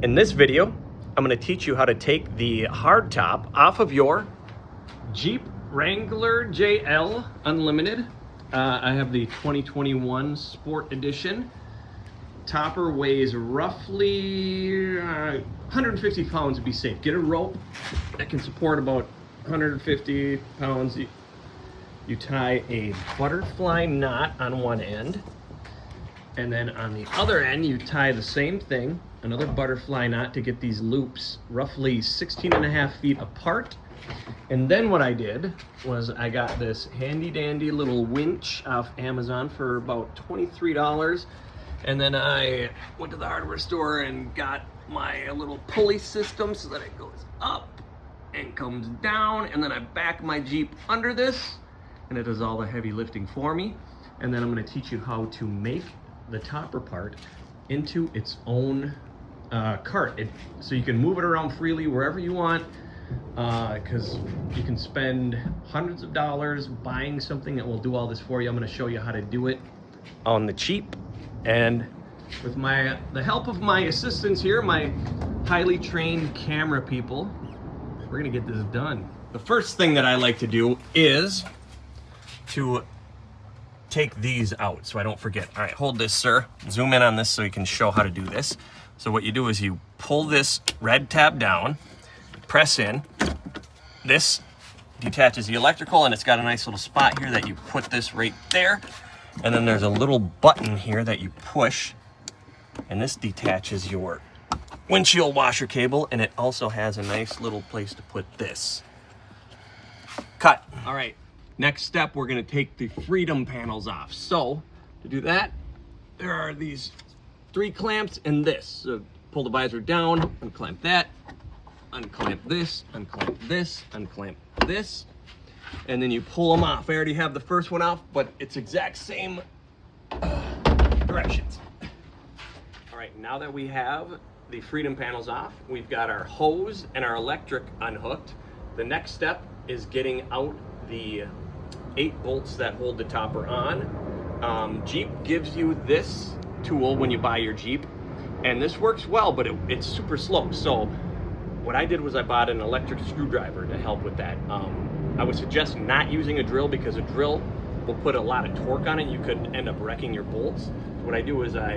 In this video, I'm going to teach you how to take the hard top off of your Jeep Wrangler JL Unlimited. I have the 2021 Sport Edition. Topper weighs roughly 150 pounds to be safe. Get a rope that can support about 150 pounds. You tie a butterfly knot on one end, and then on the other end you tie the same thing, another butterfly knot, to get these loops roughly 16.5 feet apart. And then what I did was I got this handy dandy little winch off Amazon for about $23. And then I went to the hardware store and got my little pulley system so that it goes up and comes down. And then I back my Jeep under this and it does all the heavy lifting for me. And then I'm going to teach you how to make the topper part into its own cart, so you can move it around freely wherever you want, because you can spend hundreds of dollars buying something that will do all this for you. I'm going to show you how to do it on the cheap, and with the help of my assistants here, my highly trained camera people, we're going to get this done. The first thing that I like to do is to take these out so I don't forget. All right, hold this, sir. Zoom in on this so you can show how to do this. So what you do is you pull this red tab down, press in. This detaches the electrical, and it's got a nice little spot here that you put this right there. And then there's a little button here that you push, and this detaches your windshield washer cable, and it also has a nice little place to put this. Cut. All right. Next step, we're going to take the freedom panels off. So to do that, there are these 3 clamps and this. So pull the visor down, unclamp that, unclamp this, unclamp this, unclamp this, and then you pull them off. I already have the first one off, but it's exact same directions. All right, now that we have the freedom panels off, we've got our hose and our electric unhooked. The next step is getting out the 8 bolts that hold the topper on. Jeep gives you this tool when you buy your Jeep, and this works well, but it's super slow. So what I did was I bought an electric screwdriver to help with that. I would suggest not using a drill, because a drill will put a lot of torque on it. You could end up wrecking your bolts. What I do is I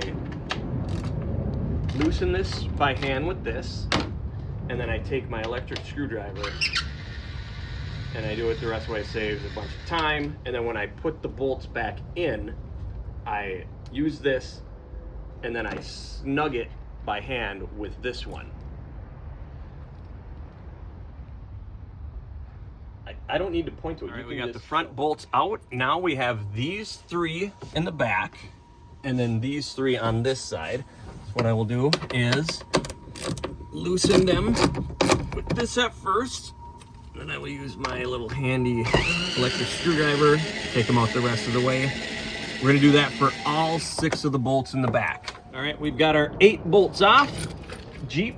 loosen this by hand with this, and then I take my electric screwdriver and I do it the rest way. It saves a bunch of time. And then when I put the bolts back in, I use this and then I snug it by hand with this one. I don't need to point to it. All right, we got the front bolts out. Now we have these 3 in the back and then these 3 on this side. So what I will do is loosen them with this at first. Then I will use my little handy electric screwdriver, take them out the rest of the way. We're gonna do that for all 6 of the bolts in the back. All right, we've got our 8 bolts off. Jeep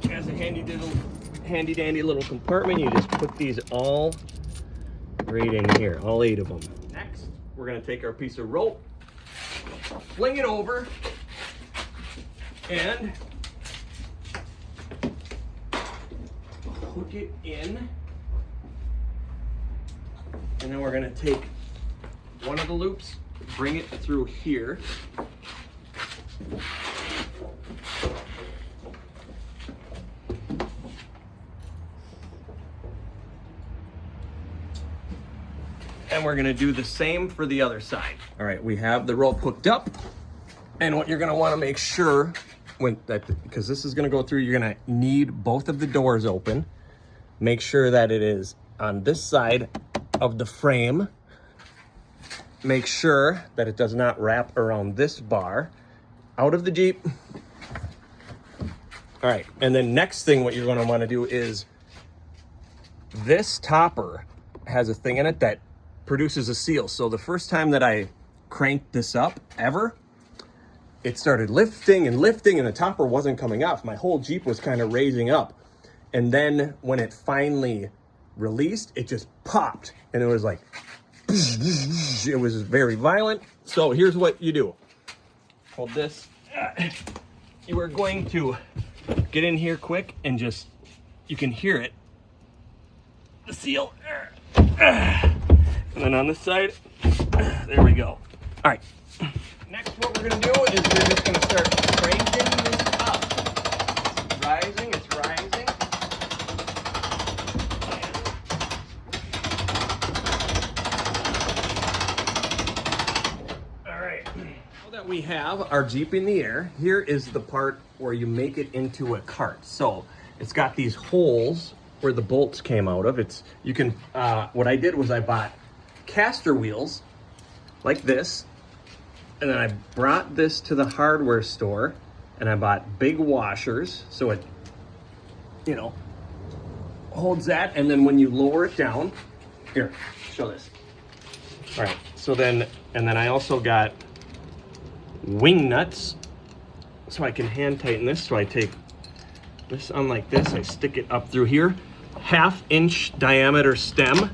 has a handy dandy little compartment. You just put these all right in here, all 8 of them. Next, we're gonna take our piece of rope, fling it over, and hook it in. And then we're going to take one of the loops, bring it through here. And we're going to do the same for the other side. All right, we have the rope hooked up. And what you're going to want to make sure, because this is going to go through, you're going to need both of the doors open. Make sure that it is on this side of the frame. Make sure that it does not wrap around this bar out of the Jeep. All right, and then next thing what you're going to want to do is, this topper has a thing in it that produces a seal. So the first time that I cranked this up ever, it started lifting and lifting and the topper wasn't coming off. My whole Jeep was kind of raising up. And then when it finally released, it just popped. And it was like, it was very violent. So here's what you do. Hold this. You are going to get in here quick and just, you can hear it. The seal. And then on this side, there we go. All right. Next, what we're gonna do is we're just gonna start cranking this up. It's rising, it's rising. All right. Now that we have our Jeep in the air, here is the part where you make it into a cart. So it's got these holes where the bolts came out of. It's, you can, what I did was I bought caster wheels like this, and then I brought this to the hardware store and I bought big washers so it, you know, holds that. And then when you lower it down, here, show this. All right, so then, and then I also got wing nuts so I can hand tighten this. So I take this on like this, I stick it up through here, 1/2 inch diameter stem.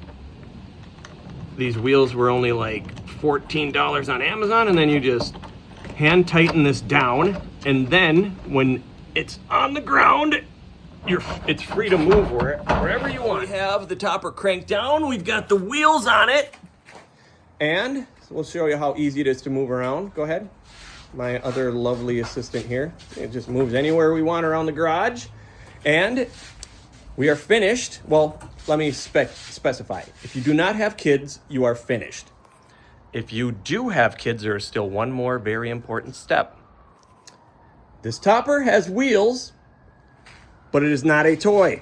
These wheels were only like $14 on Amazon, and then you just hand tighten this down, and then when it's on the ground, it's free to move wherever you want. We have the topper cranked down, we've got the wheels on it, and we'll show you how easy it is to move around. Go ahead. My other lovely assistant here. It just moves anywhere we want around the garage. And we are finished. Well, let me specify. If you do not have kids, you are finished. If you do have kids, there is still one more very important step. This topper has wheels, but it is not a toy.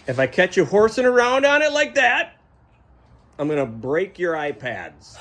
If I catch you horsing around on it like that, I'm gonna break your iPads.